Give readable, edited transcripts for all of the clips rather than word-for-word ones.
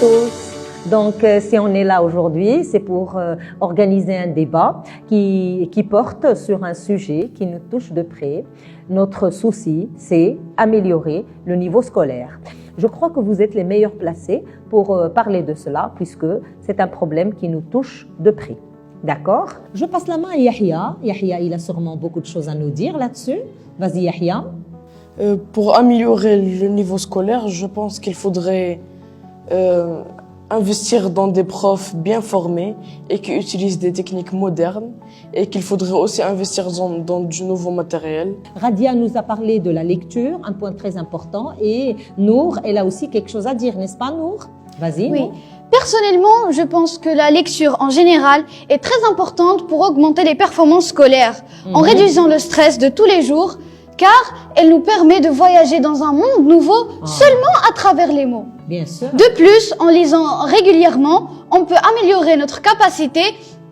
tous. Donc, si on est là aujourd'hui, c'est pour organiser un débat qui porte sur un sujet qui nous touche de près. Notre souci, c'est améliorer le niveau scolaire. Je crois que vous êtes les meilleurs placés pour parler de cela, puisque c'est un problème qui nous touche de près. D'accord? Je passe la main à Yahya. Yahya, il a sûrement beaucoup de choses à nous dire là-dessus. Vas-y, Yahya. Pour améliorer le niveau scolaire, je pense qu'il faudrait investir dans des profs bien formés et qui utilisent des techniques modernes, et qu'il faudrait aussi investir dans du nouveau matériel. Radia nous a parlé de la lecture, un point très important, et Nour, elle a aussi quelque chose à dire, n'est-ce pas Nour? Vas-y. Oui. Nour. Personnellement, je pense que la lecture en général est très importante pour augmenter les performances scolaires, en réduisant le stress de tous les jours, car elle nous permet de voyager dans un monde nouveau seulement à travers les mots. Bien sûr. De plus, en lisant régulièrement, on peut améliorer notre capacité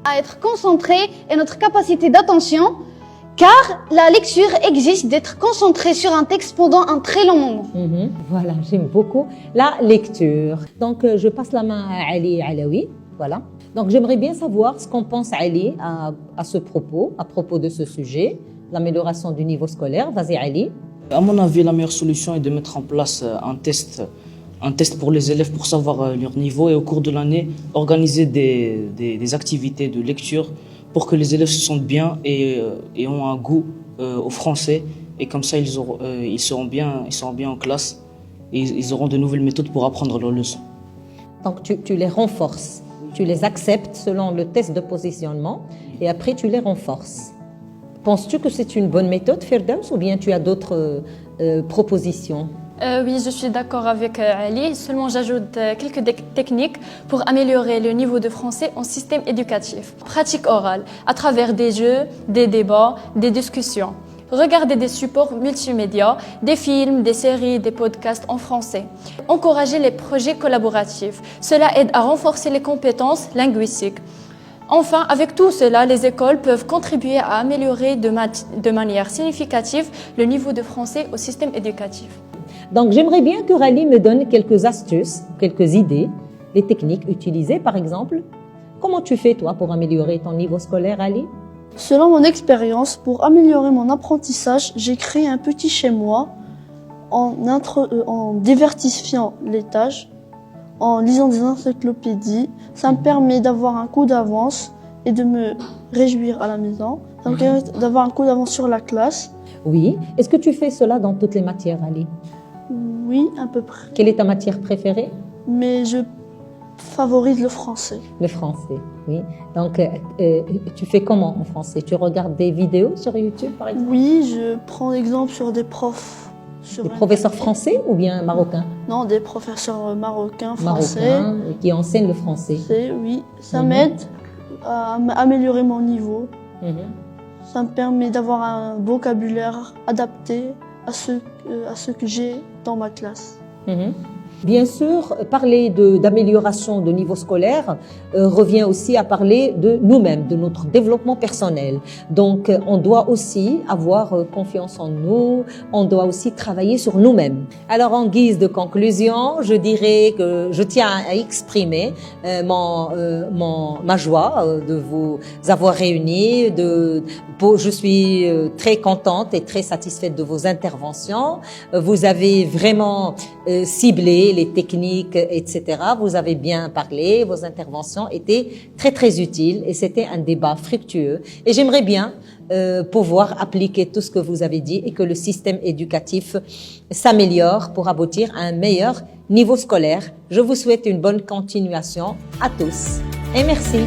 à être concentré et notre capacité d'attention, car la lecture exige d'être concentré sur un texte pendant un très long moment. Voilà, j'aime beaucoup la lecture. Donc, je passe la main à Ali Alaoui. Voilà. Donc, j'aimerais bien savoir ce qu'en pense Ali à ce propos, à propos de ce sujet, l'amélioration du niveau scolaire. Vas-y, Ali. À mon avis, la meilleure solution est de mettre en place un test pour les élèves pour savoir leur niveau, et au cours de l'année, organiser des activités de lecture pour que les élèves se sentent bien et ont un goût au français. Et comme ça, ils seront bien en classe, et ils auront de nouvelles méthodes pour apprendre leurs leçons. Donc, tu les renforces. Tu les acceptes selon le test de positionnement et après, tu les renforces. Penses-tu que c'est une bonne méthode, Firdaus, ou bien tu as d'autres propositions? Oui, je suis d'accord avec Ali. Seulement, j'ajoute quelques techniques pour améliorer le niveau de français en système éducatif. Pratique orale, à travers des jeux, des débats, des discussions. Regarder des supports multimédia, des films, des séries, des podcasts en français. Encourager les projets collaboratifs. Cela aide à renforcer les compétences linguistiques. Enfin, avec tout cela, les écoles peuvent contribuer à améliorer de manière significative le niveau de français au système éducatif. Donc, j'aimerais bien que Rally me donne quelques astuces, quelques idées, les techniques utilisées, par exemple. Comment tu fais, toi, pour améliorer ton niveau scolaire, Ali? Selon mon expérience, pour améliorer mon apprentissage, j'ai créé un petit chez moi en diversifiant les tâches, en lisant des encyclopédies. Ça me permet d'avoir un coup d'avance et de me réjouir à la maison. Ça me permet d'avoir un coup d'avance sur la classe. Oui. Est-ce que tu fais cela dans toutes les matières, Ali? Oui, à peu près. Quelle est ta matière préférée? Mais je favorise le français. Le français, oui. Donc, tu fais comment en français? Tu regardes des vidéos sur YouTube, par exemple? Oui, je prends exemple sur des profs. Des professeurs français ou bien marocains? Non, des professeurs marocains, français. Marocains, qui enseignent le français. Oui, ça m'aide à améliorer mon niveau. Ça me permet d'avoir un vocabulaire adapté à ce que j'ai dans ma classe. Bien sûr, parler d'amélioration de niveau scolaire revient aussi à parler de nous-mêmes, de notre développement personnel. Donc, on doit aussi avoir confiance en nous, on doit aussi travailler sur nous-mêmes. Alors, en guise de conclusion, je dirais que je tiens à exprimer ma joie de vous avoir réunis. Je suis très contente et très satisfaite de vos interventions. Vous avez vraiment ciblé les techniques, etc. Vous avez bien parlé, vos interventions étaient très très utiles et c'était un débat fructueux. Et j'aimerais bien pouvoir appliquer tout ce que vous avez dit et que le système éducatif s'améliore pour aboutir à un meilleur niveau scolaire. Je vous souhaite une bonne continuation à tous et merci.